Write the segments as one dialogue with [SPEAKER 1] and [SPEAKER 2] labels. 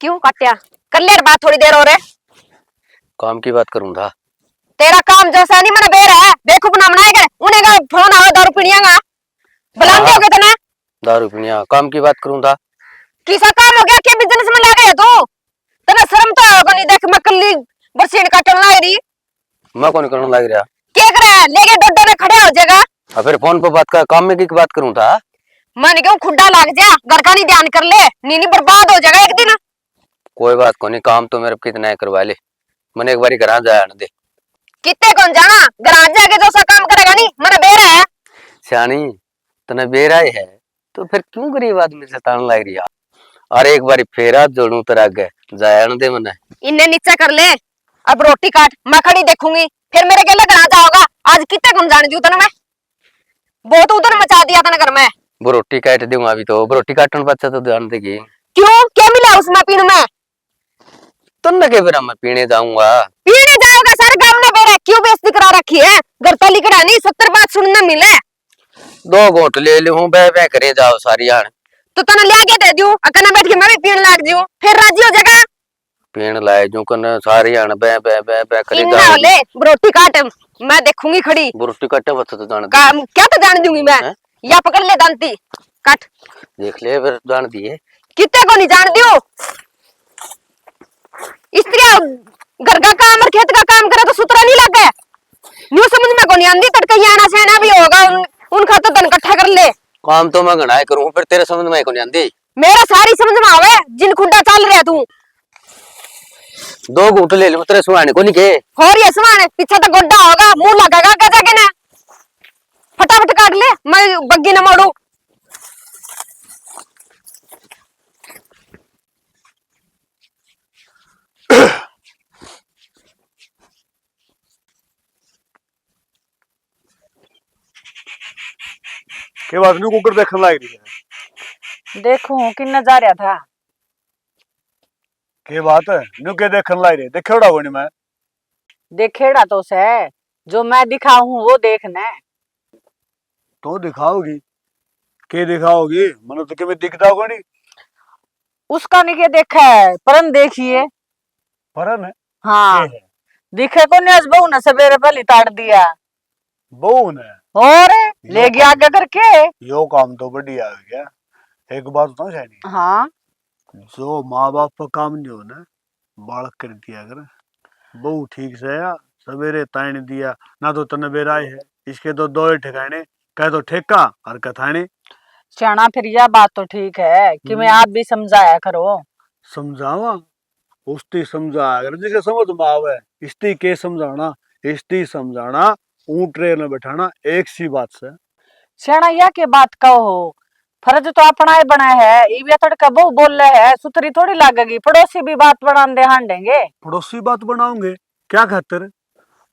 [SPEAKER 1] क्यों काटिया? कर ले बात थोड़ी देर और है।
[SPEAKER 2] काम की बात करूं था।
[SPEAKER 1] तेरा काम जैसा नहीं मना बेर है। देखो बना बनाएगा उन्हें का फोन आओ दारू पीनिया का बुलान दे होगे तना
[SPEAKER 2] दारू पीनिया काम की बात करूं था।
[SPEAKER 1] किसा काम हो गया क्या बिजनेस में लगा है तू? तना शर्म तो होगा नहीं। देख मैं कल्ली बरसीन काटन ला रही।
[SPEAKER 2] मैं कौन करने लग रहा?
[SPEAKER 1] क्या करे लेके डड्डो में खड़े हो जाएगा।
[SPEAKER 2] अब फिर फोन पे बात कर, काम में की बात करूं था।
[SPEAKER 1] मन क्यों खुड्डा लाग जा घर का नहीं ध्यान कर ले नीनी बर्बाद हो जाएगा एक दिन।
[SPEAKER 2] कोई बात को नहीं, काम तो मेरे कितना है करवा ले। मैंने एक बारी घर जाया न दे।
[SPEAKER 1] कितने कौन जाना घर जाके जो सा काम करेगा नहीं मना बेर है।
[SPEAKER 2] सियानी तने बेराय है तो फिर क्यों गरीब आदमी से तान लग रही है? अरे एक बारी फेरा जोड़ू तेरा आगे जाया न दे मने।
[SPEAKER 1] इन्हें नीचे कर ले। अब रोटी काट मैं खड़ी देखूंगी फिर मेरे गेले घर जाओगा। आज कितने कौन जाने दी तने मैं बहुत उधर मचा दिया था घर में।
[SPEAKER 2] वो रोटी काट दूंगा अभी तो रोटी काटने बच्चा तो जान देगी।
[SPEAKER 1] क्यों क्या मिला उसमें पीने में?
[SPEAKER 2] तुम के फिर मैं पीने जाऊंगा।
[SPEAKER 1] पीने जाओगा सारे गांव में बेरे क्यों बेइज्जती करा रखी है? घर तो लिखड़ा नहीं 70 बात सुनने मिले।
[SPEAKER 2] 2 घोट ले लूं बे करे जाओ सारी यार।
[SPEAKER 1] तो तना ले के दे दूं अकना बैठ के मैं भी पीने लाग दूं फिर राजी हो जाएगा।
[SPEAKER 2] पीण लाए जो कन सारी यार बे करे
[SPEAKER 1] इन्ना
[SPEAKER 2] जाओ।
[SPEAKER 1] ले रोटी काट मैं देखूंगी खड़ी।
[SPEAKER 2] रोटी काटे बच्चा तो जान
[SPEAKER 1] काम क्या तो जान दूंगी मैं। या पकड़ ले दांती काट
[SPEAKER 2] देख ले फिर जान दिए।
[SPEAKER 1] कितने को नहीं जान दियो। स्त्रियां घर का काम और खेत का काम करे तो सुतरा नहीं लगे। न्यू समझ में को नहीं आंदी तड़का आना से ना भी होगा उनका तो धन इकट्ठा कर ले।
[SPEAKER 2] काम तो मैं घनाए करूं फिर तेरे समझ में को नहीं आंदी।
[SPEAKER 1] मेरा सारी समझ में आवे जिन खुंडा चल रहा तू।
[SPEAKER 2] 2 घूट ले लूं तेरे सुहाने को नहीं के।
[SPEAKER 1] और ये समान पीछे तो गोड्डा होगा मुंह लगेगा क्या जाके ना फटाफट काट ले मैं बग्गी न मोड़ू।
[SPEAKER 3] के बात नहीं कुकर देखने लाग रही है।
[SPEAKER 4] देखो कि नजारा था।
[SPEAKER 3] के बात है न्यू के देखने लाग रही है देखेड़ा कोनी मैं।
[SPEAKER 4] देखेड़ा तो से जो मैं दिखाऊं वो देखना है।
[SPEAKER 3] तो दिखाओगी के दिखाओगी मनो तो के में दिखता कोनी।
[SPEAKER 4] उसका नहीं के देखा है परन देखिए।
[SPEAKER 3] परन है
[SPEAKER 4] हाँ
[SPEAKER 3] के है?
[SPEAKER 4] दिखे को नहीं बहू ने सवेरे पहले ताड़ दिया
[SPEAKER 3] बहू ने
[SPEAKER 4] और ले गया आगे करके।
[SPEAKER 3] यो काम तो बढ़िया हो गया। एक बात बताऊं सैनी
[SPEAKER 4] हाँ
[SPEAKER 3] जो माँ बाप का काम नहीं हो ना बालक कर दिया कर। बहू ठीक से या सवेरे ताइन दिया ना तो तने बेराय है इसके तो 2 ही ठिकाने कह तो ठेका और कथाने।
[SPEAKER 4] सियाना फिर यह बात तो ठीक है कि मैं आप भी समझाया करो।
[SPEAKER 3] समझावा उसती समझा अगर जिसे समझ में आवे इसती के समझाना इसती समझाना ऊँट ट्रेन में बैठाना एक सी बात से।
[SPEAKER 4] सियाना यह के बात कहो फर्ज तो अपना ही बना है ये तड़का बहु बोल रहे है सुतरी थोड़ी लगेगी पड़ोसी भी बात बना दे हांडेंगे।
[SPEAKER 3] पड़ोसी बात बनाओगे क्या खातिर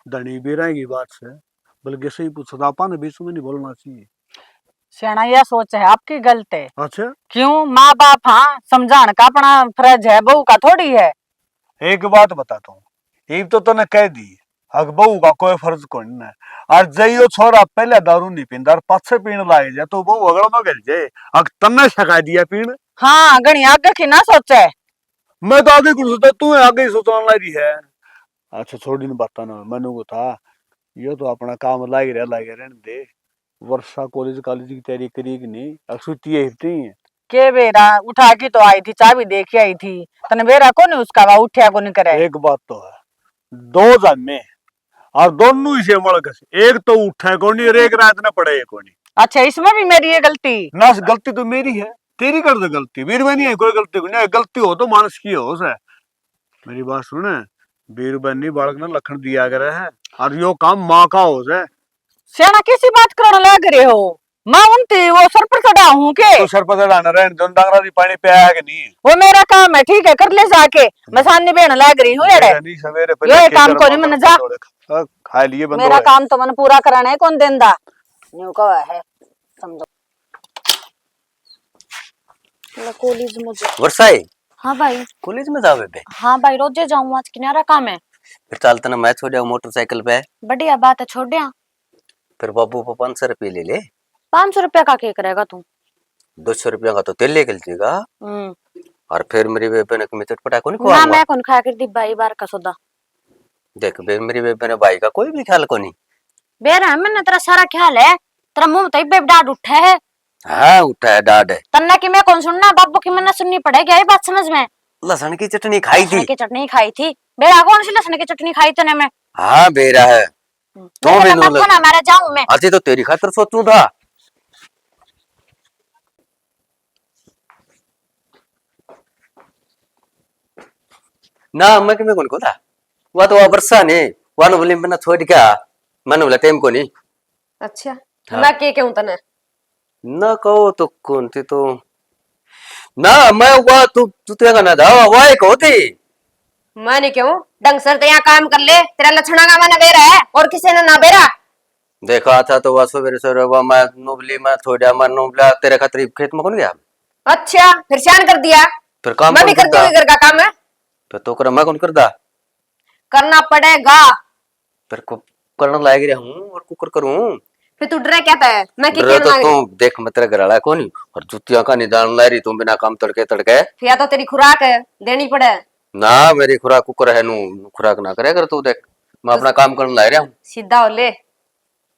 [SPEAKER 3] धनी बेरा की बात से बल्कि सही पूछता ने बीच में नहीं बोलना चाहिए।
[SPEAKER 4] सियाना यह सोच है आपकी गलत है।
[SPEAKER 3] अच्छा
[SPEAKER 4] क्यों माँ बाप हाँ समझाने का अपना फर्ज है बहू का थोड़ी है।
[SPEAKER 3] एक बात बताता हूँ ये तो तने कह दी अग बहू का कोई फर्ज कौन है। और जइयो छोरा पहले दारू नहीं पींदा और पाछे पीने लाग जाए तो बहू अगड़ में गिर जाए अग तन्ने सिखा दिया पीण।
[SPEAKER 4] हाँ गणी आगे की ना सोचे।
[SPEAKER 3] मैं तो आगे कुछ सोचा तू आगे ही सोचने लगी है। अच्छा छोड़ी नहीं बात ना मैंने को था ये तो अपना काम लाग रहने दे। वर्षा कॉलेज की तैयारी करी कि नहीं अक्सुती है
[SPEAKER 4] के बेरा उठा के तो आई थी चाबी देखी आई थी तने बेरा को नहीं उसका वा उठा को नहीं करे।
[SPEAKER 3] एक बात तो है 2 जन्मे और दोनों ही से मड़क एक तो उठे को नहीं और एक रात न पड़े को नहीं।
[SPEAKER 4] अच्छा इसमें भी मेरी ये गलती
[SPEAKER 3] ना गलती तो मेरी है तेरी कर दो गलती वीर में नहीं है कोई गलती को नहीं। गलती हो तो मानस की हो से मेरी बात सुने वीर बहनी बालक ने लखन दिया करे है और यो काम माँ का हो से।
[SPEAKER 4] सियाना किसी बात करने लग रहे हो मैं उनती वो सर पर चढ़ा हूँ के
[SPEAKER 3] तो सर पर चढ़ाना रहे जन डांगरा दी पानी पे आया कि नहीं
[SPEAKER 4] वो मेरा काम है ठीक है कर ले जाके मैं सामने बहन लग रही हूँ
[SPEAKER 3] नहीं सवेरे
[SPEAKER 4] यो ये काम को नहीं मैंने जा
[SPEAKER 3] खा लिए बंद
[SPEAKER 4] मेरा काम तो मैंने पूरा कराना है कौन देंदा न्यू का है समझो।
[SPEAKER 1] कॉलेज में
[SPEAKER 2] वर्षाई
[SPEAKER 1] हाँ भाई
[SPEAKER 2] कॉलेज में जावे बे।
[SPEAKER 1] हाँ भाई रोजे जाऊँ आज किनारा काम है।
[SPEAKER 2] फिर चल तना मैं छोड़ जाऊं मोटरसाइकिल पे।
[SPEAKER 1] बढ़िया बात है छोड़ दिया।
[SPEAKER 2] फिर बाबू को 500 रुपये ले ले।
[SPEAKER 1] 500 रुपया का क्या करेगा तू?
[SPEAKER 2] 200 रुपया का तो तेल लेके चलेगा। और फिर मेरी बेबे ने मैं चटपटा को नहीं
[SPEAKER 4] ना
[SPEAKER 2] खुआऊंगा।
[SPEAKER 4] मैं कौन खाया करती भाई बार का सौदा।
[SPEAKER 2] देख बे मेरी बेबे ने भाई का कोई भी ख्याल को नहीं।
[SPEAKER 4] बेरा है मैंने तेरा सारा ख्याल है, तेरा मुंह तो बेब डाड उठा है।
[SPEAKER 2] हाँ उठा है डाड है।
[SPEAKER 4] तन्ना की मैं कौन सुनना, बाबू की मैंने सुननी पड़ेगी, ये बात समझ में।
[SPEAKER 2] लहसुन की चटनी खाई थी।
[SPEAKER 4] लहसुन की चटनी खाई थी? बेरा कौन सी लहसुन की चटनी खाई तूने? मैं
[SPEAKER 2] हाँ बेरा है तो भी नू
[SPEAKER 4] ना मारा जाऊं मैं।
[SPEAKER 2] अति तो तेरी खातर सोचूं था। ना मैं कि मैं कौन को था वह तो वर्षा ने वन बोली मैंने छोड़ क्या मैंने बोला टाइम को नहीं।
[SPEAKER 1] अच्छा
[SPEAKER 2] हाँ।
[SPEAKER 1] मैं के कहूं तने?
[SPEAKER 2] ना कहो तो कौन थी तो ना मैं वह तू तेरा ना था वह एक होती।
[SPEAKER 1] मैं नहीं कहूं ढंग से तो यहाँ काम कर ले, तेरा लक्षणा का मैंने बेरा है और किसी ने ना बेरा।
[SPEAKER 2] देखा था तो वह सवेरे सवेरे वह मैं नोबली मैं थोड़ा मैं नोबला तेरे खातिर खेत में कौन गया।
[SPEAKER 1] अच्छा फिर शान कर दिया।
[SPEAKER 2] फिर काम
[SPEAKER 1] मैं
[SPEAKER 2] कौन
[SPEAKER 1] भी करती
[SPEAKER 2] करता
[SPEAKER 1] हूँ घर का काम है,
[SPEAKER 2] फिर तो कर मैं कौन करता
[SPEAKER 1] करना पड़ेगा।
[SPEAKER 2] फिर को करने लायक रहा हूँ और कुकर करूँ।
[SPEAKER 1] फिर तू डरे क्या है? मैं की
[SPEAKER 2] डरे
[SPEAKER 1] कहना
[SPEAKER 2] तो
[SPEAKER 1] मांग रही?
[SPEAKER 2] तू देख मैं तेरा घर आला कौन और जुतियां का निदान ला रही तुम बिना काम तड़के तड़के।
[SPEAKER 1] फिर या तो तेरी खुराक है देनी पड़े।
[SPEAKER 2] ना मेरी खुराक कुकर है नू खुराक ना करे कर तू देख मैं अपना काम करने ला रहा हूँ।
[SPEAKER 1] सीधा हो ले,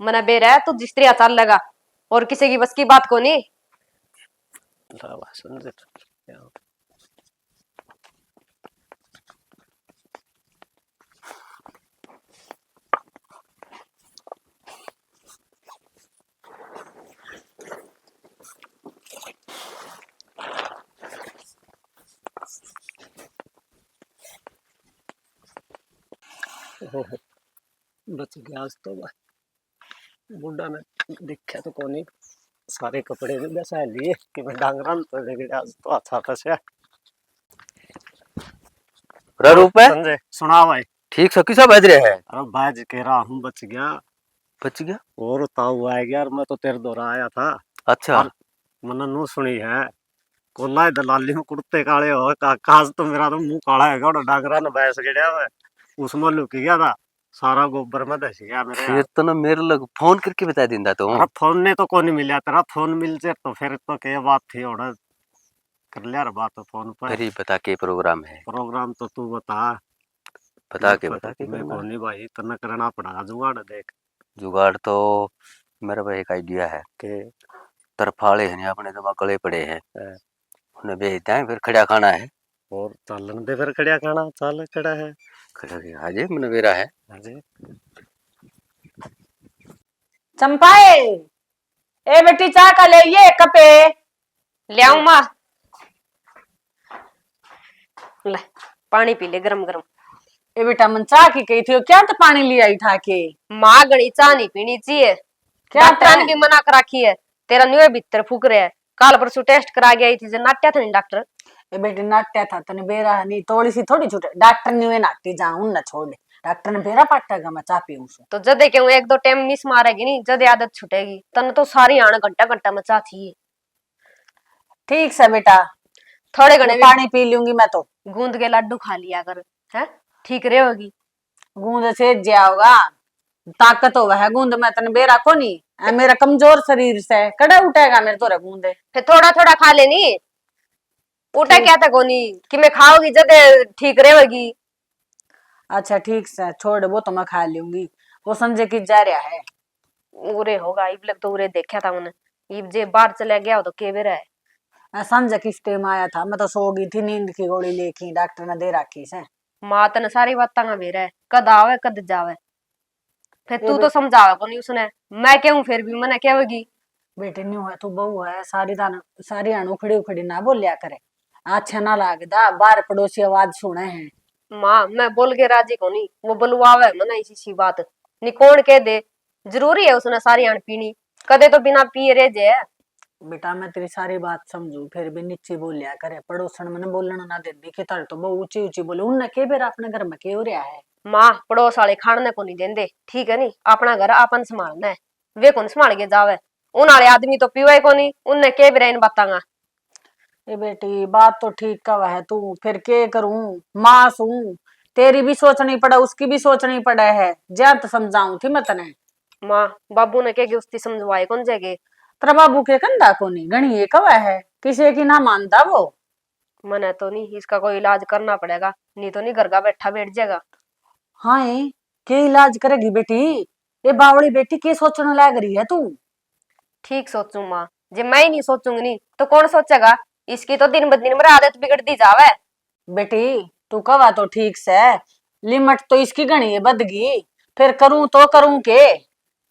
[SPEAKER 1] मना बेरा है तू जिस तरह चल लगा और किसी की बस की बात को नहीं।
[SPEAKER 5] बच गया आज तो बुढ़ा ने देखा तो कौन सारे कपड़े भी बसा लिए कि मैं डांगरा तो लेके आज तो अच्छा था से
[SPEAKER 2] रूप है
[SPEAKER 5] संजय सुना भाई।
[SPEAKER 2] ठीक से किसा बज रहे है।
[SPEAKER 5] अरे भाई कह रहा हूँ बच गया
[SPEAKER 2] बच गया
[SPEAKER 5] और ताऊ आ गया और मैं तो तेरे दौरा आया था
[SPEAKER 2] अच्छा
[SPEAKER 5] और मैंने नू सुनी है कोला दलाली में कुर्ते काले हो काज तो मेरा तो मुंह काला है और डांगरा ने बैस गया मैं उसमें लुक गया था सारा गोबर में धस गया मेरे।
[SPEAKER 2] फिर तो ना मेरे लग फोन करके बता दिंदा तो
[SPEAKER 5] अरे फोन ने तो कौन नहीं मिला तेरा फोन मिल जाए तो फिर तो क्या बात थी और कर लिया रे बात फोन पर।
[SPEAKER 2] फिर ही बता के प्रोग्राम है
[SPEAKER 5] प्रोग्राम तो तू बता
[SPEAKER 2] बता के
[SPEAKER 5] मैं
[SPEAKER 2] करना।
[SPEAKER 5] कौन नहीं भाई तना करना पड़ा जुगाड़ देख
[SPEAKER 2] जुगाड़ तो मेरा भाई एक आइडिया है
[SPEAKER 5] के
[SPEAKER 2] तरफाड़े हैं अपने दिमाग गले पड़े हैं
[SPEAKER 5] है।
[SPEAKER 2] उन्हें बेचते हैं फिर खड़ा खाना है।
[SPEAKER 5] और चालन दे फिर खड़िया खाना चल खड़ा है
[SPEAKER 2] खड़ा के हाजे मन मेरा है।
[SPEAKER 5] हाजी
[SPEAKER 4] चंपाए ए बेटी चाय का ले ये कपे
[SPEAKER 1] ले आऊं माँ? ले पानी पी ले गरम गरम।
[SPEAKER 4] ए बेटा मन चाय की कही थी क्या तो पानी ले आई था के
[SPEAKER 1] माँ गणी चाह नहीं पीनी चाहिए,
[SPEAKER 4] क्या
[SPEAKER 1] डॉक्टर ने भी मना कर रखी है। तेरा न्यू भीतर फूक रहे है। काल परसों टेस्ट करा गई थी जो नाट्या था नहीं डॉक्टर।
[SPEAKER 4] ए बेटी नाट्या था तने बेरा नहीं थोड़ी सी थोड़ी छूटे डॉक्टर ने वे नाटी जाऊं ना छोड़ दे डॉक्टर ने बेरा पाटेगा मैं चाय पीऊं सो
[SPEAKER 1] तो जदे क्यों एक दो टाइम मिस मारेगी नहीं जदे आदत छूटेगी। तन तो सारी आना घंटा घंटा मचा थी।
[SPEAKER 4] ठीक से बेटा
[SPEAKER 1] थोड़े घने
[SPEAKER 4] पानी पी लूंगी मैं तो
[SPEAKER 1] गूंद के लड्डू खा लिया कर है ठीक रहेगी।
[SPEAKER 4] गूंद से जाओगा ताकत होगा है गूंद में तने बेरा को नहीं मेरा कमजोर शरीर से कड़ा उठेगा मेरे तो गूंदे
[SPEAKER 1] फिर थोड़ा थोड़ा खा लेनी उठा क्या था कोनी कि मैं खाओगी जदे ठीक रहेगी।
[SPEAKER 4] अच्छा ठीक से छोड़ वो तो मैं खा लूंगी वो संजय की जा रहा है
[SPEAKER 1] उरे होगा इब लग तो उरे देखा था उन्हें इब जे बाहर चला गया हो तो के बेरा है।
[SPEAKER 4] संजय किस टाइम आया था मैं तो सो गई थी नींद की गोली लेके डॉक्टर ने दे रखी से
[SPEAKER 1] माँ तने सारी बात बेरा है कद आवे कद जावे। फिर तू तो समझावे कोनी उसने मैं क्यों फिर भी मने कहेगी।
[SPEAKER 4] बेटे न्यू है तू बहू है सारी आण उखड़ी उखड़ी ना बोलिया करे अच्छा ना लागदा बाहर पड़ोसी आवाज सुने हैं।
[SPEAKER 1] माँ मैं बोल के राजी कोनी वो बुलवावे मना इसी सी बात नी कौन कह दे जरूरी है उसने सारी आण पीनी कदे तो बिना पिए रह जे।
[SPEAKER 4] बेटा मैं तेरी सारी बात समझू फिर भी नीचे बोलिया करे पड़ोसन मैंने बोलना ना दे दी कि तार तो बहुत ऊंची ऊंची बोले उनने के बेर अपने घर में के हो रहा है।
[SPEAKER 1] माँ पड़ोस वाले खाने को नहीं देंदे ठीक है नी अपना घर अपन संभालना है वे कौन संभाल के जावे उन वाले आदमी तो पीवे को नहीं उनने के बेरा इन बतांगा।
[SPEAKER 4] ए बेटी बात तो ठीक का है तू फिर के करूं मां सू तेरी भी सोचनी पड़ा उसकी भी सोचनी पड़ा है जा तो समझाऊं थी मैं तने।
[SPEAKER 1] माँ बाबू ने कह उसकी समझवाए कौन जाएगे।
[SPEAKER 4] तेरा बाबू के कंधा को नहीं गणी ये कवा है किसी की ना मानता वो
[SPEAKER 1] मने तो नहीं, इसका कोई इलाज करना पड़ेगा, नहीं तो नहीं घर का बैठा बैठ जाएगा।
[SPEAKER 4] हाँ के इलाज करेगी बेटी? ये बावड़ी बेटी के सोचने लग रही है तू?
[SPEAKER 1] ठीक सोचू माँ, जब मैं ही नहीं सोचूंगी नहीं तो कौन सोचेगा। इसकी तो दिन ब दिन मेरी आदत बिगड़ती जावे।
[SPEAKER 4] बेटी तू कवा तो ठीक से, लिमिट तो इसकी घनी है बदगी, फिर करूं तो करूं के?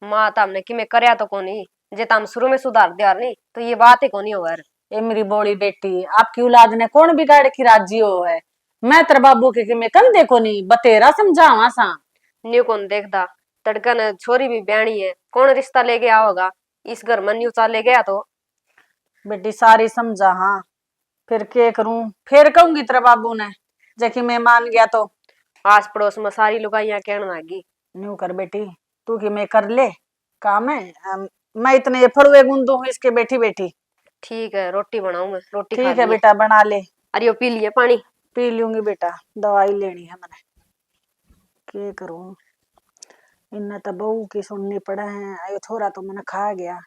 [SPEAKER 1] माँ तो हमने कि मैं करया तो कोनी, जे तो हम शुरू में सुधार दिया नहीं तो ये बात ही कोनी होगा।
[SPEAKER 4] ये मेरी बोली बेटी, आपकी औलाद ने कौन बिगाड़ की राजी हो है? मैं तेरे बाबू के मैं कल देखो नहीं बतेरा समझावा सा।
[SPEAKER 1] न्यू कौन देखता, तड़कन छोरी भी ब्याणी है, कौन रिश्ता लेके आओगा। इस घर में न्यू चाल ले गया तो।
[SPEAKER 4] बेटी सारी समझा, हाँ फिर के करूं, फिर कहूंगी तेरे बाबू ने जबकि मैं मान गया तो।
[SPEAKER 1] आस पड़ोस में सारी लुगाइयां कहने लगी।
[SPEAKER 4] न्यू कर बेटी, तू कि मैं कर ले काम है। मैं इतने ये फड़ुए गूंदू हूँ इसके बैठी बैठी।
[SPEAKER 1] ठीक है, रोटी बनाऊं मैं, रोटी खा
[SPEAKER 4] ठीक है
[SPEAKER 1] लिए।
[SPEAKER 4] बेटा बना ले।
[SPEAKER 1] अरे यो पी लिए पानी।
[SPEAKER 4] पी लूंगी बेटा, दवाई लेनी है मैंने, के करूं। इन्हें तो बहू की सुननी पड़े है, ये छोरा तो मैंने खा गया।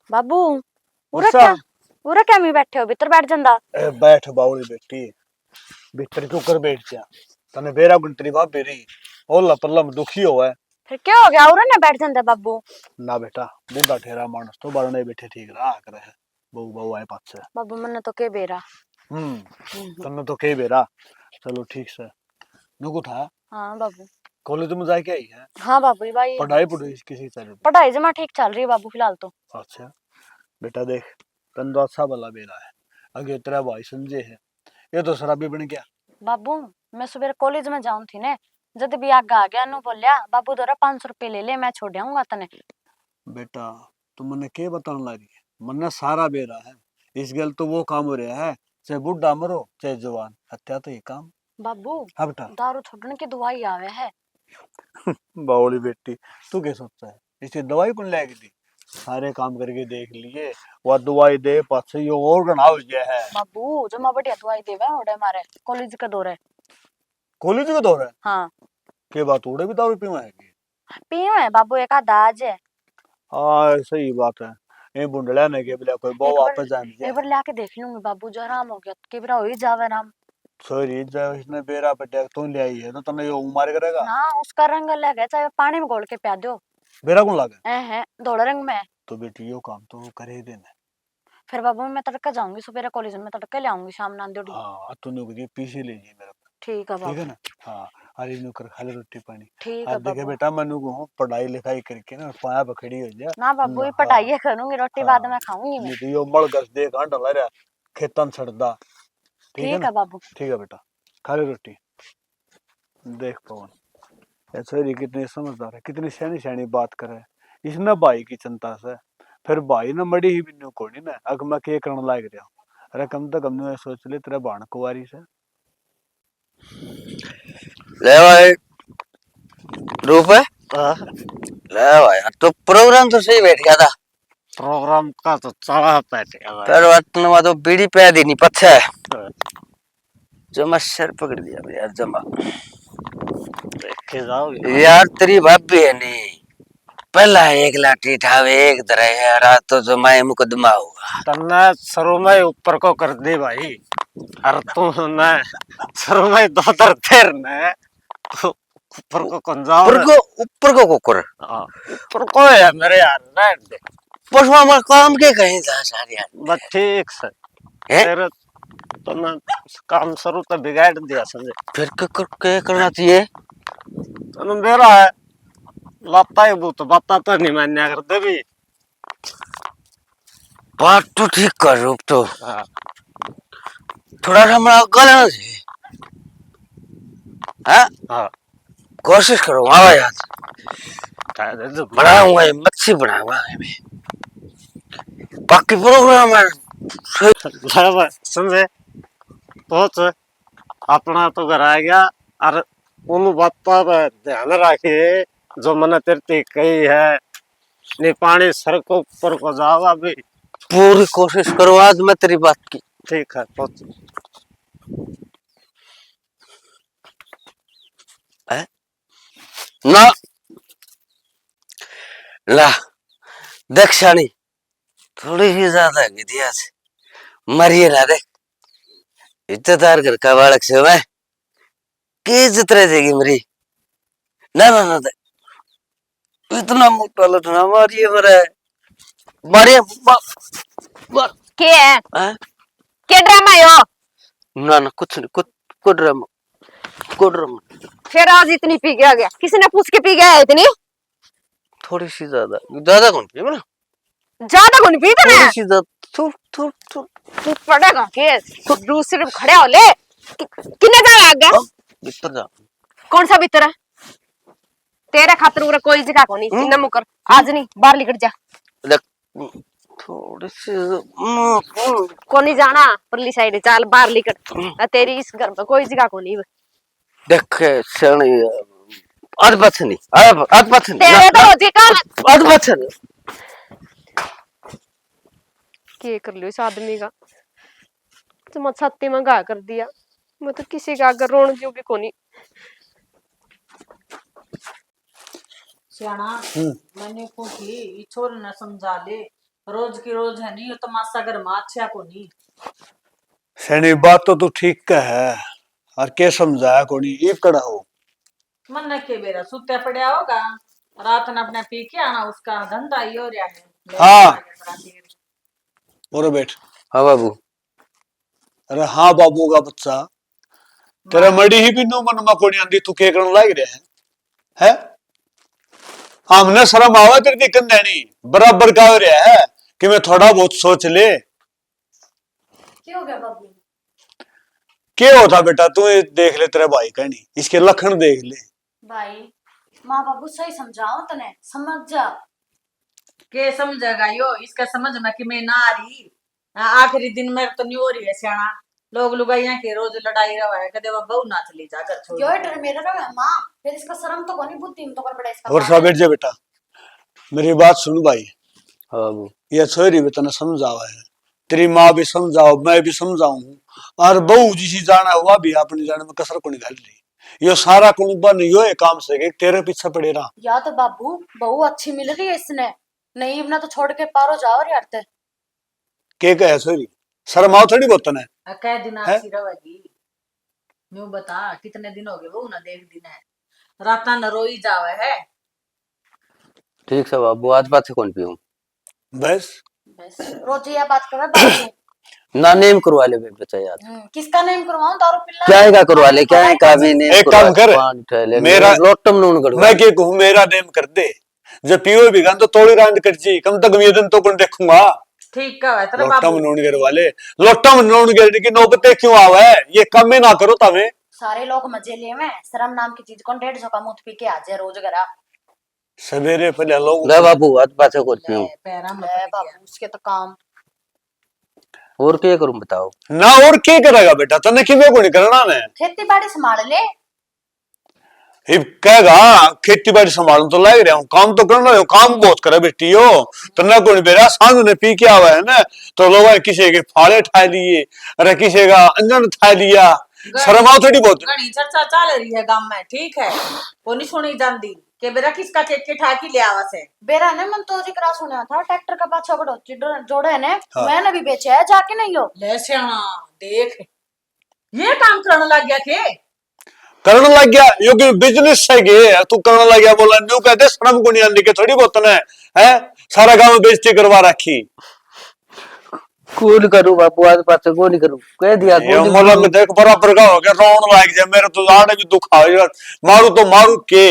[SPEAKER 6] बाबू उरा
[SPEAKER 3] अच्छा।
[SPEAKER 6] क्या, उरा क्या मैं बैठे हो, भीतर बैठ जांदा।
[SPEAKER 3] बैठ बावली बेटी, भीतर क्यों कर बैठ जा। तने बेरा गुंतरी भाभी रही ओला पल्ला में दुखी होवे।
[SPEAKER 6] फिर क्या हो गया, उरा ना बैठ जांदा बाबू।
[SPEAKER 3] ना बेटा, बूढ़ा ठेरा मानस तो बारणे बैठे ठीक रहा करे है। बहू बहू आए पास से।
[SPEAKER 6] बाबू मन्ने तो के बेरा।
[SPEAKER 3] तन्ने तो कई बेरा। चलो ठीक से। नुकु था
[SPEAKER 6] हाँ बाबू।
[SPEAKER 3] कॉलेज में जाके आई है।
[SPEAKER 6] हाँ बाबू भाई,
[SPEAKER 3] पढ़ाई पढ़ाई किसी तरह।
[SPEAKER 6] पढ़ाई जमा ठीक चल रही है बाबू फिलहाल तो।
[SPEAKER 3] अच्छा बेटा देख, तन तो अच्छा भला बेरा है, आगे तेरा भाई संजय है, ये तो शराबी बन गया।
[SPEAKER 6] बाबू मैं सुबह कॉलेज में जाऊं थी ने, जब भी आगे आ गया नु बोलिया बाबू दोरा 500 रुपए ले ले, मैं छोड़ आऊंगा तने।
[SPEAKER 3] बेटा तू मने के बताने लगी है, मन्ने सारा बेरा है। इस गल तो वो काम हो रहा है, चाहे बूढ़ा मरो चाहे जवान, हत्या तो ये काम।
[SPEAKER 6] बाबू
[SPEAKER 3] हाँ बेटा।
[SPEAKER 6] दारू छोड़ने की दवाई आवे है।
[SPEAKER 3] बावली बेटी, तू क्या सोचता है इसे दवाई कौन लाएगी दी। सारे काम करके देख लिए, वह दवाई दे पाछे ये और गना हो गया है।
[SPEAKER 6] बाबू जमा बढ़िया दवाई देवे ओडे मारे कॉलेज का दौर है।
[SPEAKER 3] कॉलेज का दौर है
[SPEAKER 6] हाँ
[SPEAKER 3] के बात उड़े भी दारू पीवा है।
[SPEAKER 6] पियो है बाबू, एक आधा आज है।
[SPEAKER 3] हाँ सही बात है, ये बुंडला ने के बिला कोई बहु वापस जान
[SPEAKER 6] एक बार लाके देख लूंगी बाबू, जो आराम हो गया के बिरा हो ही जावे आराम।
[SPEAKER 3] सॉरी जब इसने बेरा पटे तू ले आई है तो तने यो मार करेगा।
[SPEAKER 6] ना उसका रंग अलग है, चाहे पानी में घोल के पिया दो।
[SPEAKER 3] बेरा कौन लागे।
[SPEAKER 6] है धोला रंग में।
[SPEAKER 3] तो बेटी यो काम तो करे देना।
[SPEAKER 6] फिर बाबू मैं तड़का जाऊंगी सुबह कॉलेज में, तड़का ले आऊंगी शाम नांदोड़ी।
[SPEAKER 3] हाँ तूने को पीछे ले जी मेरे को।
[SPEAKER 6] ठीक है
[SPEAKER 3] ठीक है
[SPEAKER 6] बाबू।
[SPEAKER 3] ना। हाँ अरे नु कर खाली रोटी पानी।
[SPEAKER 6] ठीक है
[SPEAKER 3] अब देखे
[SPEAKER 6] बाबू।
[SPEAKER 3] बेटा मनु को पढ़ाई लिखाई करके ना पाया पकड़ी हो जा।
[SPEAKER 6] ना बाबू ये
[SPEAKER 3] हाँ,
[SPEAKER 6] पढ़ाई करूंगी, रोटी बाद में खाऊंगी मैं।
[SPEAKER 3] नहीं तो यो मल गस देख हां डला रहा खेतन छड़दा। ठीक है
[SPEAKER 6] ठीक
[SPEAKER 3] ना।
[SPEAKER 6] है बाबू।
[SPEAKER 3] ठीक है बेटा, खाली रोटी। देख पवन ऐसे ही कितनी समझदार है, कितनी सैनी सैनी बात करे। इसने भाई की चिंता से फिर भाई ने मड़ी ही बिन्नू कोनी ना अग मैं के करने लाग रहा हूं। अरे कम तो कम ने सोच ले तेरा बाण कुवारी से।
[SPEAKER 2] ले भाई रूप है।
[SPEAKER 5] हाँ,
[SPEAKER 2] ले भाई तो प्रोग्राम तो सही बैठ गया था।
[SPEAKER 5] प्रोग्राम का तो चला बैठे भाई।
[SPEAKER 2] पर वतन में तो बीड़ी पे दी नहीं पत्थर है। जमा सर पकड़ दिया यार जमा।
[SPEAKER 5] देखे जाओगे
[SPEAKER 2] यार तेरी भाभी है नहीं, पहला एक लाठी ठावे एक धरे है, रात तो जमाए मुकदमा हुआ।
[SPEAKER 5] तन्ने सरो में ऊपर को कर दे भाई। अरे तुमने सरो में दो तेर ने तो ऊपर को कौन जाओ
[SPEAKER 2] ऊपर को कुकर
[SPEAKER 5] हाँ, ऊपर को है मेरे यार रहने दे।
[SPEAKER 2] पशुआ में काम के कहीं था सारे यार।
[SPEAKER 5] बस ठीक से
[SPEAKER 2] हैं?
[SPEAKER 5] तेरे तुमने काम शुरू तो बिगाड़ दिया समझे।
[SPEAKER 2] फिर क्या करना चाहिए।
[SPEAKER 5] तुम मेरा है लाता ही वो तो बाता तो नहीं मान्या कर दे भी।
[SPEAKER 2] बात तो ठीक कर रूप तो
[SPEAKER 5] हाँ,
[SPEAKER 2] थोड़ा सा हमारा गलत है। हाँ
[SPEAKER 5] हाँ,
[SPEAKER 2] कोशिश करूंगा यार,
[SPEAKER 5] कह दे जो
[SPEAKER 2] बनाऊंगा ये मच्छी बनाऊंगा मैं। बाकी प्रोग्राम है
[SPEAKER 5] बराबर समझे। पहुंच अपना तो घर आ गया और उन बातों पर ध्यान रखिए जो मैंने तेरे ते कही है। नहीं पानी सर को ऊपर को जाओ अभी।
[SPEAKER 2] पूरी कोशिश करो आज मैं तेरी बात की।
[SPEAKER 5] ठीक है पहुंच।
[SPEAKER 2] ना ला देख शानी थोड़ी ही ज्यादा की थी आज, मरिए ना देख। इज्जतदार घर का बालक से मैं की इज्जत रह जाएगी मेरी। ना ना ना इतना मोटा लटना मारिए मेरे मारिए
[SPEAKER 1] के है
[SPEAKER 2] हैं?
[SPEAKER 1] के ड्रामा है यो?
[SPEAKER 2] ना ना कुछ नहीं कुछ ड्रामा
[SPEAKER 1] फिर आज इतनी पी के आ गया, किसी ने पूछ के पी गया है इतनी?
[SPEAKER 2] थोड़ी सी ज्यादा कौन पिए ना
[SPEAKER 1] ज्यादा कौन पी तने?
[SPEAKER 2] थोड़ी सी ज्यादा थू थू थू
[SPEAKER 1] तू पड़ेगा के दूसरे खड़े हो ले किने का आ गया?
[SPEAKER 2] भीतर जा
[SPEAKER 1] कौन सा भीतर है? तेरे खातर उरे कोई जगह को नहीं इतना मुकर आज नहीं बाहर निकल जा।
[SPEAKER 2] देख थोड़ी सी
[SPEAKER 1] को नहीं जाना परली साइड चाल बाहर निकल तेरी इस घर में कोई जगह को नहीं।
[SPEAKER 2] देख सणी आज बच नहीं आज बच नहीं
[SPEAKER 1] तेरे तो रोजी का
[SPEAKER 2] आज बच नहीं
[SPEAKER 1] के कर लियो इस आदमी का तो मत सत्ती मंगा कर दिया। मैं तो किसी का अगर रोन जोगी को नहीं।
[SPEAKER 4] सियाना मैंने को की छोर न समझा ले, रोज की रोज है नहीं तमाशा घर में अच्छा को नहीं।
[SPEAKER 3] सैनी बात तो तू ठीक का है और के समझाया को नहीं एक कड़ा हो
[SPEAKER 4] मन न के बेरा सुत्या पड़ा होगा रात न अपने पी के आना उसका धंधा ही हो रहा है।
[SPEAKER 3] हाँ। बोलो बैठ।
[SPEAKER 2] हाँ बाबू
[SPEAKER 3] अरे हाँ बाबू का बच्चा तेरा मड़ी ही भी नो मन में कोनी आंदी तू के करन लाग रहा है हमने शर्म आवा तेरी दिक्कत नहीं बराबर का हो रहा है कि मैं थोड़ा बहुत सोच ले।
[SPEAKER 6] क्या हो गया बाबू?
[SPEAKER 3] क्या होता बेटा तू ये देख ले तेरा भाई का नहीं इसके लक्षण देख ले।
[SPEAKER 6] भाई माँ बाबू सही समझाओ तने समझ जा।
[SPEAKER 4] के समझेगा यो इसका समझ में कि मैं ना आ रही आखिरी दिन में तो नहीं हो रही है सियाना। लोग लुगाइया के रोज लड़ाई रहा है कदे बहू ना चली जा घर छोड़
[SPEAKER 6] यो डर मेरा रहा माँ फिर इसका शर्म तो कोनी बुद्धि में तो कर पड़ा इसका।
[SPEAKER 3] और सा बैठ जा बेटा मेरी बात सुन भाई।
[SPEAKER 2] हाँ बाबू
[SPEAKER 3] ये छोरी भी तने समझावा है तेरी माँ भी समझाओ मैं भी समझाऊं और बहू जिसी जाना हुआ भी अपने जाने में कसर को निकाल रही यो सारा कुणबा नहीं यो काम से तेरे पीछे पड़े रहा।
[SPEAKER 6] या तो बाबू बहू अच्छी मिल रही है इसने नहीं ना तो छोड़ के पारो जाओ यार ते
[SPEAKER 3] के कहे छोरी शर्माओ थोड़ी बहुत तने
[SPEAKER 4] कह दिन
[SPEAKER 3] है?
[SPEAKER 4] अच्छी रहेगी न्यू बता कितने दिन हो गए वो ना देख दिन है रात न रोई जावे है।
[SPEAKER 2] ठीक है बाबू आज बात से कौन पीऊं
[SPEAKER 3] बस
[SPEAKER 6] बस रोज ये बात कर रहा है।
[SPEAKER 2] ना नेम करवा ले बच्चा यार
[SPEAKER 6] किसका नेम करवाऊं दारू पिल्ला
[SPEAKER 2] क्या है का करवा ले क्या है का भी नेम
[SPEAKER 3] एक काम कर मेरा
[SPEAKER 2] लोटम नून करवा
[SPEAKER 3] मैं क्या कहूँ मेरा नेम कर दे जब पियो भी गान तो थोड़ी रांद कर जी कम तक ये दिन तो कौन देखूंगा।
[SPEAKER 4] ठीक का है तेरा
[SPEAKER 3] लोटम
[SPEAKER 4] बाबू
[SPEAKER 3] नून गिर वाले लोटम नून गिर की नौबते क्यों आवे ये कम में ना करो तमे
[SPEAKER 6] सारे लोग मजे लिए में शर्म नाम की चीज कौन 150 का मुंह पी के आ जाए रोज घरा।
[SPEAKER 3] सवेरे पहले लोग
[SPEAKER 2] ले बाबू आज बात से कौन पीऊं
[SPEAKER 4] पैरा में
[SPEAKER 6] ले बाबू उसके तो काम
[SPEAKER 2] और क्या करूं बताओ
[SPEAKER 3] ना और क्या करेगा बेटा तने किवे को नहीं करना ने
[SPEAKER 6] खेती बाड़ी संभाल ले।
[SPEAKER 3] ये कहेगा खेती बाड़ी संभालने तो लग रहा हूँ काम तो करना है काम बहुत करे बेटी हो तन्ना को नहीं बेरा सांझ ने पी के आवा है ना तो लोग किसी के फाड़े ठा लिए अरे किसी का अंजन ठा लिया शर्माओ थोड़ी बहुत।
[SPEAKER 4] घनी चर्चा चल रही है गांव में ठीक है वो नहीं सुनी जाती के बेरा किसका के ठाकी ले आवा से
[SPEAKER 6] बेरा ने मन तो जिक्र सुना था ट्रैक्टर का पाछा बड़ो जोड़े ने
[SPEAKER 3] हाँ।
[SPEAKER 6] मैंने भी बेचा है जाके नहीं हो
[SPEAKER 4] ले सियाना देख ये काम करने लग गया के
[SPEAKER 3] करने लग गया यो कि बिजनेस से गए तू करने लग गया बोला न्यू कहते शर्म को नहीं आने के थोड़ी बहुत ने है सारा गांव बेइज्जती करवा रखी
[SPEAKER 2] कौन करूं बापू आज बात से कौन करूं कह दिया
[SPEAKER 3] ये मोला में देख बराबर का हो गया रोन लग जाए मेरे तो जाने भी दुख आ मारू तो मारू के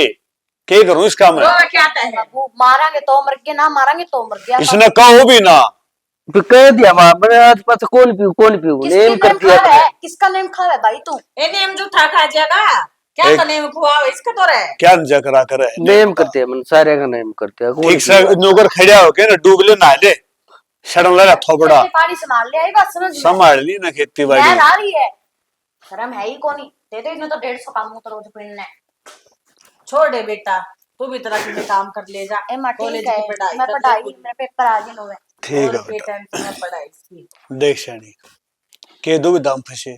[SPEAKER 3] करूं इसका मैं
[SPEAKER 4] वो क्या है
[SPEAKER 6] बाबू मारांगे तो मर गए ना मारांगे तो मर गया।
[SPEAKER 3] इसने कहो भी ना
[SPEAKER 2] कह दिया मैंने आज बात से कौन पीऊं नेम कर दिया
[SPEAKER 6] किसका नेम खा है भाई तू
[SPEAKER 4] ए नेम जो था खा जाएगा क्या
[SPEAKER 3] एक-
[SPEAKER 4] का नेम खुआ इसका तो रहे
[SPEAKER 3] क्या जकरा करे
[SPEAKER 2] नेम करते हैं मन सारे का नेम करते हैं
[SPEAKER 3] ठीक से नौकर खड़िया होके ना डूब ले नहा ले शरण ले थोपड़ा
[SPEAKER 6] खेती पानी संभाल ले आई बात समझ में।
[SPEAKER 3] संभाल ली ना खेती
[SPEAKER 6] नहर
[SPEAKER 3] बाड़ी
[SPEAKER 6] आ रही है शर्म है ही कोनी दे दे इन्हें तो 150 का मुंह तो रोज पीने
[SPEAKER 4] छोड़ दे बेटा तू भी तरह के काम कर ले जा
[SPEAKER 6] ए मां
[SPEAKER 4] कॉलेज
[SPEAKER 6] ठीक है
[SPEAKER 4] की पढ़ाई
[SPEAKER 6] मैं
[SPEAKER 4] कर
[SPEAKER 6] पढ़ाई
[SPEAKER 4] ले।
[SPEAKER 6] मेरे पेपर आ गए नो में
[SPEAKER 3] ठीक है
[SPEAKER 4] और
[SPEAKER 3] बेटा
[SPEAKER 4] टेंशन में पढ़ाई इसकी
[SPEAKER 3] देख शानी के दुविधा में फंसे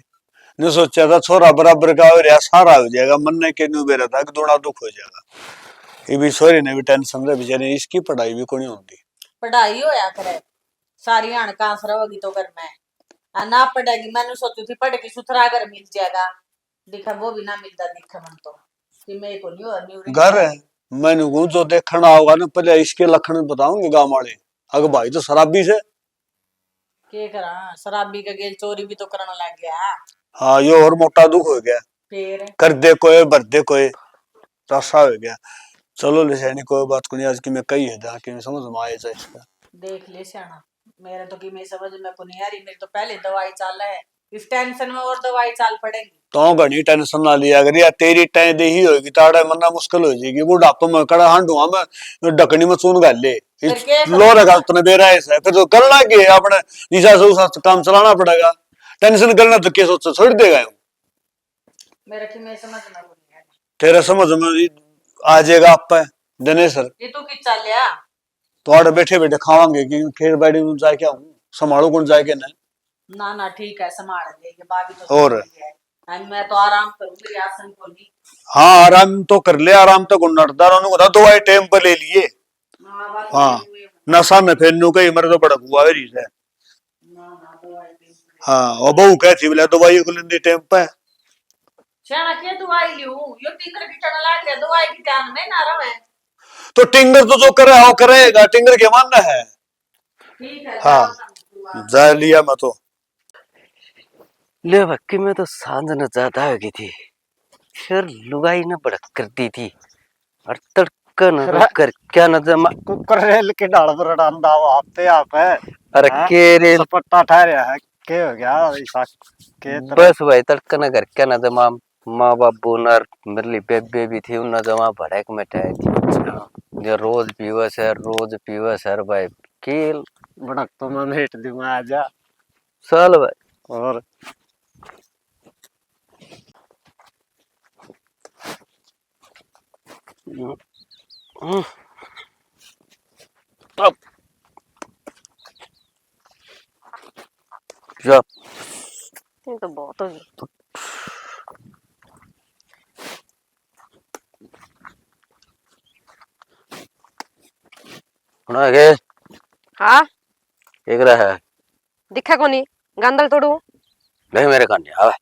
[SPEAKER 3] ने सोचा था छोरा बराबर का हो रहा सारा हो जाएगा मन ने के न्यू बेरा था कि दोना दुख हो जाएगा ये भी सोरी ने भी टेंशन रहे बेचारे इसकी पढ़ाई भी कोनी होती
[SPEAKER 4] पढ़ाई होया करे सारी हणकास रहोगी तो घर में ना पड़ेगी। मैंने सोची थी पढ़ के सुथरा घर मिल जाएगा, दिखा वो भी ना मिलता। दिखा मन तो कि मेरे को नहीं और नहीं
[SPEAKER 3] घर है मैंने को जो देखना होगा ना पहले इसके लक्षण बताऊंगे गांव वाले। अगर भाई तो शराबी से
[SPEAKER 4] के करा शराबी का गेल चोरी भी तो करने लग गया।
[SPEAKER 3] हाँ ये और मोटा दुख हो गया।
[SPEAKER 4] फिर
[SPEAKER 3] कर दे कोई भर दे कोई रसा हो गया। चलो ले कोई बात को नहीं आज की मैं कही है जाके मैं समझ में आए जाए इसका।
[SPEAKER 4] देख ले सियाना, मेरे तो कि मैं समझ में को नहीं आ रही। मेरी तो पहले दवाई चाल है, इस टेंशन में और दवाई चाल पड़ेगी।
[SPEAKER 3] तो घनी टेंशन ना लिया अगर या तेरी टाइम दे ही होगी ताड़ा मरना मुश्किल हो जाएगी। बुढ़ापे में कड़ा हांडुआ में ढकनी में चून गाल ले
[SPEAKER 4] फिर क्या
[SPEAKER 3] लो रखा उतने बेरा है फिर तो करना के अपने निशा से उस काम चलाना पड़ेगा। टेंशन करना तो क्या सोच छोड़ देगा
[SPEAKER 4] मेरा कि मैं समझ में को नहीं आ रही।
[SPEAKER 3] तेरे समझ में आ जाएगा आप पे दिनेश सर
[SPEAKER 4] ये तू कि चाल लिया
[SPEAKER 3] तो आड़े बैठे बैठे खावांगे कि खेत बाड़ी में जाके आऊं संभालो कौन जाके ना।
[SPEAKER 4] ना ना ठीक है संभाल लेंगे बाकी तो
[SPEAKER 3] और
[SPEAKER 4] है। मैं तो आराम करूंगी आसन को नहीं।
[SPEAKER 3] हाँ आराम तो कर ले आराम तो गुंडादार होने को दवाई टाइम पर ले लिए।
[SPEAKER 4] हाँ बात
[SPEAKER 3] हाँ
[SPEAKER 4] तो ये है।
[SPEAKER 3] नशा में फिर नु कहीं मेरे तो बड़ा हुआ है रीस है।
[SPEAKER 4] ना ना दवाई दे
[SPEAKER 3] हाँ और बहू कहती बोले दवाई को लेंदे टाइम पे
[SPEAKER 4] शाना के दवाई लियो यो टिंगर की चढ़ लाग गया दवाई की ध्यान में ना रहे।
[SPEAKER 3] तो टिंगर तो जो करे वो करेगा टिंगर के मानना है।
[SPEAKER 4] ठीक है
[SPEAKER 3] हाँ
[SPEAKER 4] जाओ
[SPEAKER 3] जा लिया मैं तो
[SPEAKER 2] ले भक्की में तो सांझ न ज्यादा हो गई थी फिर लुगाई न भड़क करती थी और तड़का न रुक कर क्या न जमा
[SPEAKER 5] कुकर रेल के डाल पर डांदा वो आपते आप है।
[SPEAKER 2] अरे के रे
[SPEAKER 5] सपट्टा ठहरा है के हो गया ऐसा के
[SPEAKER 2] बस भाई तड़का न कर क्या न जमा माँ बाबू नर मेरी बेबे भी थी उन जमा भड़क में ठहरी थी जो रोज पीवस है भाई कील
[SPEAKER 5] भड़क तो मैं भेट दूंगा आजा
[SPEAKER 2] चल भाई
[SPEAKER 5] और
[SPEAKER 2] अब जब
[SPEAKER 1] ये तो बहुत हो गई।
[SPEAKER 2] आगे
[SPEAKER 1] हाँ
[SPEAKER 2] एक रहा है
[SPEAKER 1] दिखा को नहीं गंदल तोड़ू
[SPEAKER 2] नहीं मेरे काने आवे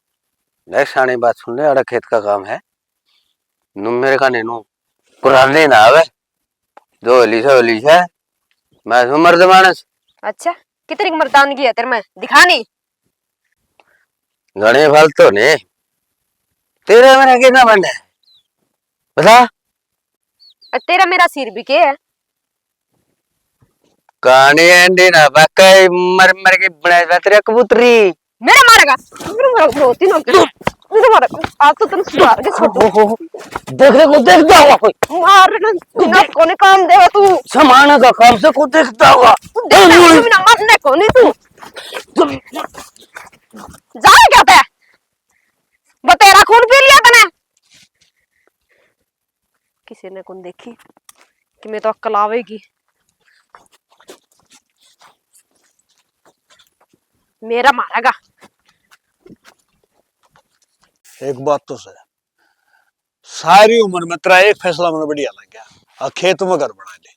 [SPEAKER 2] नेक्स्ट आने बात सुन ले अड़ा खेत का काम है नु मेरे काने नु पुराने ना आवे जो लिसा मैं हूं मर्द मानस।
[SPEAKER 1] अच्छा कितनी मर्दानगी है तेरे में दिखा नहीं।
[SPEAKER 2] घने फल तो ने तेरा मेरा कितना बंद है बता
[SPEAKER 1] और तेरा मेरा सिर भी के है
[SPEAKER 2] कहानी एंडी ना बाकाई मर मर के बना तेरा कबूतरी
[SPEAKER 1] मेरा मारेगा रोती ना मेरा मारेगा आज तो तुम सुधार के छोड़
[SPEAKER 2] देखने को देखता होगा कोई
[SPEAKER 1] मारना ना कोने काम देगा तू
[SPEAKER 2] समाने का काम से को देखता होगा
[SPEAKER 1] ना मारने को नहीं तू जा क्या पे बतेरा खून पी लिया तने किसी ने कौन देखी कि मैं तो अक्ल आवेगी मेरा मारेगा।
[SPEAKER 3] एक बात तो सही सारी उम्र में तेरा एक फैसला मैंने बढ़िया लग गया खेत में घर बना ले।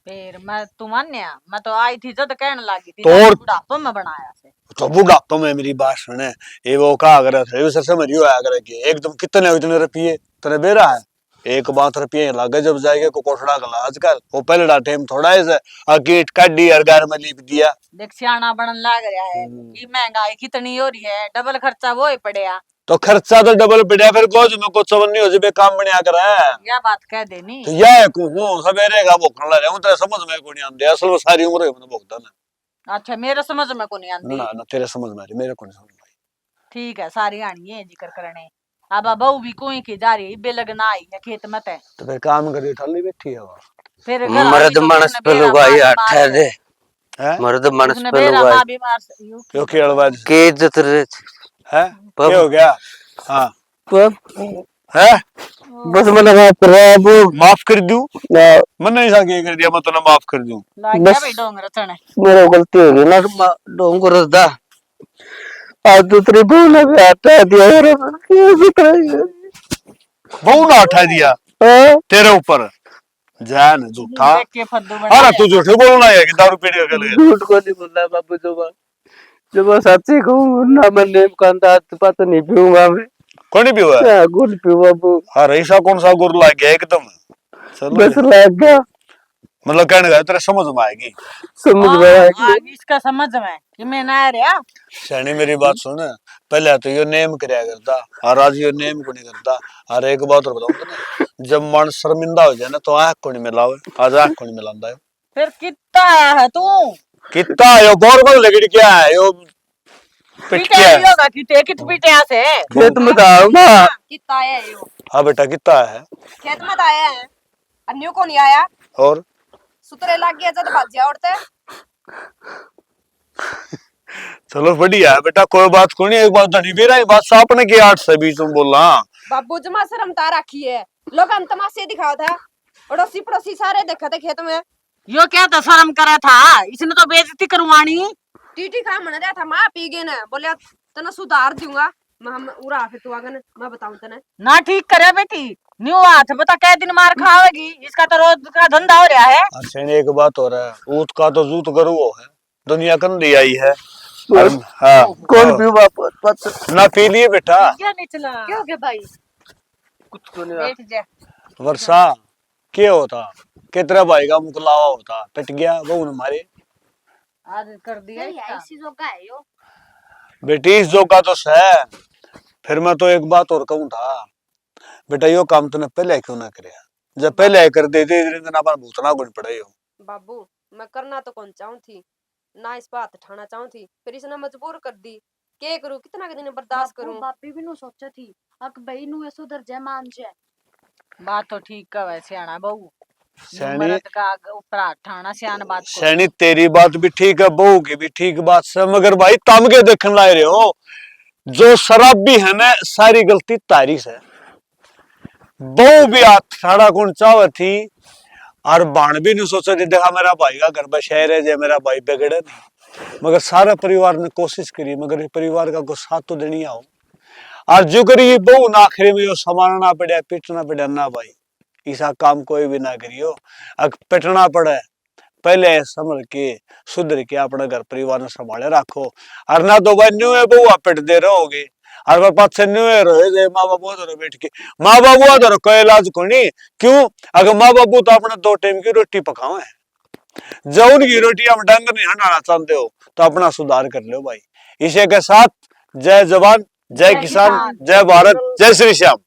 [SPEAKER 4] फिर मैं तू मान्या मैं तो आई थी जब कहने लगी थी
[SPEAKER 3] तो और
[SPEAKER 4] बुढ़ापे में बनाया से
[SPEAKER 3] तो बुढ़ापे में मेरी बात सुने ये वो कहा अगर समझियो अगर एकदम कितने इतने रुपये तेरे बेरा है एक बात रुपये लागे जब जाएगा को कोठड़ा गला आजकल वो पहले टाइम थोड़ा ऐसा अकीट काटी और घर में लिप दिया
[SPEAKER 4] देख सियाना बनन लग रहा है कि महंगाई कितनी हो रही है डबल खर्चा वो ही पड़ेगा
[SPEAKER 3] तो खर्चा तो डबल पड़ा फिर को में कुछ समझ नहीं हो जब काम बनया कर
[SPEAKER 4] यह बात कह देनी
[SPEAKER 3] तो यह हूँ सवेरे का भोखन लग रहा तेरे समझ में को नहीं आते असल में सारी उम्र मैंने भोगता ना।
[SPEAKER 4] अच्छा मेरे समझ में को नहीं आती
[SPEAKER 3] ना तेरे समझ में आ रही मेरे को नहीं समझ में
[SPEAKER 4] ठीक है सारी आनी है जिक्र करने अब बहू भी कोई की जा रही बेलगना आई है खेत में ते
[SPEAKER 3] तो फिर काम करे ठाली बैठी है वो
[SPEAKER 4] फिर
[SPEAKER 2] मर्द मानस पे लुगाई अठा दे
[SPEAKER 3] है
[SPEAKER 2] मर्द मानस
[SPEAKER 4] उसने
[SPEAKER 2] पे
[SPEAKER 4] मेरा
[SPEAKER 2] लुगाई
[SPEAKER 4] मां बीमार
[SPEAKER 3] क्यों खेलबाज
[SPEAKER 2] के इज्जत रे
[SPEAKER 3] है क्या हो गया हाँ है
[SPEAKER 2] बस मैंने
[SPEAKER 3] माफ कर दूं मैं नहीं सके कर दिया मैं तो माफ कर दूं
[SPEAKER 4] लाग गया भाई डोंग रचने
[SPEAKER 2] मेरे गलती हो गई ना डोंग रसदा आज दूसरी बोले भी आता दिया
[SPEAKER 3] बहु ना उठा दिया तेरे ऊपर जान झूठा
[SPEAKER 4] देख के फद्दू बना
[SPEAKER 3] अरे तू झूठे बोलना है कि दारू पीने का गले
[SPEAKER 2] झूठ को नहीं बोलना बाबू जुबान जब मैं सच्ची कहूँ ना, मैं नेम का अंदाज पता नहीं पीऊंगा मैं।
[SPEAKER 3] कौन नहीं पीवा?
[SPEAKER 2] क्या गुड़ पीऊ बाबू?
[SPEAKER 3] अरे ऐसा कौन सा गुड़ लग गया एकदम? चलो
[SPEAKER 2] बस लग गया,
[SPEAKER 3] मतलब कहने का तेरे समझ में आएगी।
[SPEAKER 2] समझ में आया कि
[SPEAKER 4] आगे इसका समझ में कि मैं ना रहा।
[SPEAKER 3] सैनी मेरी बात सुन, पहले तो यो नेम करया करता और आज यो नेम को नहीं करता। और एक बात और बताऊं तने, जब मन शर्मिंदा हो जाए ना तो आंख को नहीं मिलावे, आज आंख को नहीं मिलांदा है।
[SPEAKER 4] फिर कितना आया है तू?
[SPEAKER 3] कितना यो बोर बोल लगड़ी क्या है यो पिट
[SPEAKER 4] पीटे
[SPEAKER 3] क्या
[SPEAKER 4] ही
[SPEAKER 3] है?
[SPEAKER 4] होगा कित पीटे से।
[SPEAKER 2] खेत में आऊँ ना।
[SPEAKER 1] कितना आया है यो?
[SPEAKER 3] हाँ बेटा कितना है?
[SPEAKER 1] खेत में तो आया है, अन्यू को नहीं आया।
[SPEAKER 3] और
[SPEAKER 1] सुतरे लाग गया जब भाजिया उड़ते।
[SPEAKER 3] चलो बढ़िया है बेटा, कोई बात को नहीं। एक बात धनी भी रही बात आपने की 8 से 20 में बोला।
[SPEAKER 1] बाबू जमा शर्म ता रखी है, लोग तमाशे दिखाओ था, पड़ोसी पड़ोसी सारे देखा थे खेत में।
[SPEAKER 4] यो क्या तो शर्म करा था, इसने तो बेइज्जती करवानी।
[SPEAKER 1] टीटी खा मन रहा था, माँ पी गए ना, बोलिया तना सुधार दूंगा। मैं उड़ा फिर तू आगे मैं बताऊं तने।
[SPEAKER 4] ना ठीक करे बेटी, न्यू हाथ बता कै दिन मार खावेगी, इसका तो रोज का धंधा हो रहा है।
[SPEAKER 3] अच्छा एक बात हो रहा है, ऊत का तो जूत गरु है, दुनिया कंदी आई है।
[SPEAKER 2] बस,
[SPEAKER 3] हाँ
[SPEAKER 2] कौन पीऊ बापू? पता
[SPEAKER 3] ना पी लिए बेटा।
[SPEAKER 4] क्या निचला
[SPEAKER 6] क्या हो गया भाई?
[SPEAKER 2] कुछ को नहीं।
[SPEAKER 4] बैठ जा।
[SPEAKER 3] वर्षा क्या होता, कितने भाई का मुकलावा होता, पिट गया बहू ने मारे।
[SPEAKER 4] आज कर दिया इसका।
[SPEAKER 6] ऐसी जोगा है यो।
[SPEAKER 3] बेटी इस जो का तो है। फिर मैं तो एक बात और कहूँ था बेटा, यो काम तूने पहले क्यों ना करे? जब पहले कर देते इतने अपन भूतना गुण पड़े हो।
[SPEAKER 1] बाबू मैं करना तो कौन चाहूं थी ना, इस पर हाथ उठाना चाहूं थी, फिर इसने मजबूर कर दी। के करूं, कितना के दिन बर्दाश्त करूं।
[SPEAKER 6] बापी भी नु सोचा थी अक बई नु ऐसो दर्जा मान जाए।
[SPEAKER 4] बात तो ठीक का वैसे आना बहू,
[SPEAKER 3] सैनी
[SPEAKER 4] मर्द का ऊपर हाथ ठाना सियान बात को।
[SPEAKER 3] सैनी तेरी बात भी ठीक है, बहू की भी ठीक बात है, मगर भाई तम के देखने लाए रहे हो। जो शराब भी है ना, सारी गलती तारी से। बहू भी हाथ ठाड़ा कौन चाहे थी, और बाण भी नहीं सोचा थी देखा मेरा भाई का घर बशहर है, जे मेरा भाई बिगड़े नहीं। मगर सारा परिवार ने कोशिश करी, मगर परिवार का को साथ तो देनी आओ। और जो करी बहू ना आखिरी में यो संभालना पड़ा, पिटना पड़ा ना भाई, ऐसा काम कोई भी ना करियो। अग पिटना पड़े पहले समझ के सुधर के अपना घर परिवार ने संभाले रखो। और ना तो भाई न्यू है बहू पिट दे रहोगे, और वह पास से न्यू रहे माँ बाबू धरो बैठ के, माँ बाबू धरो कोई इलाज को नहीं। क्यों? अगर माँ बाबू तो अपने 2 टाइम की रोटी पकाओ है, जब उनकी रोटी हम डंगर नहीं हटाना चाहते हो तो अपना सुधार कर लो भाई। इसी के साथ जय जवान, जय किसान, जय भारत, जय श्री श्याम।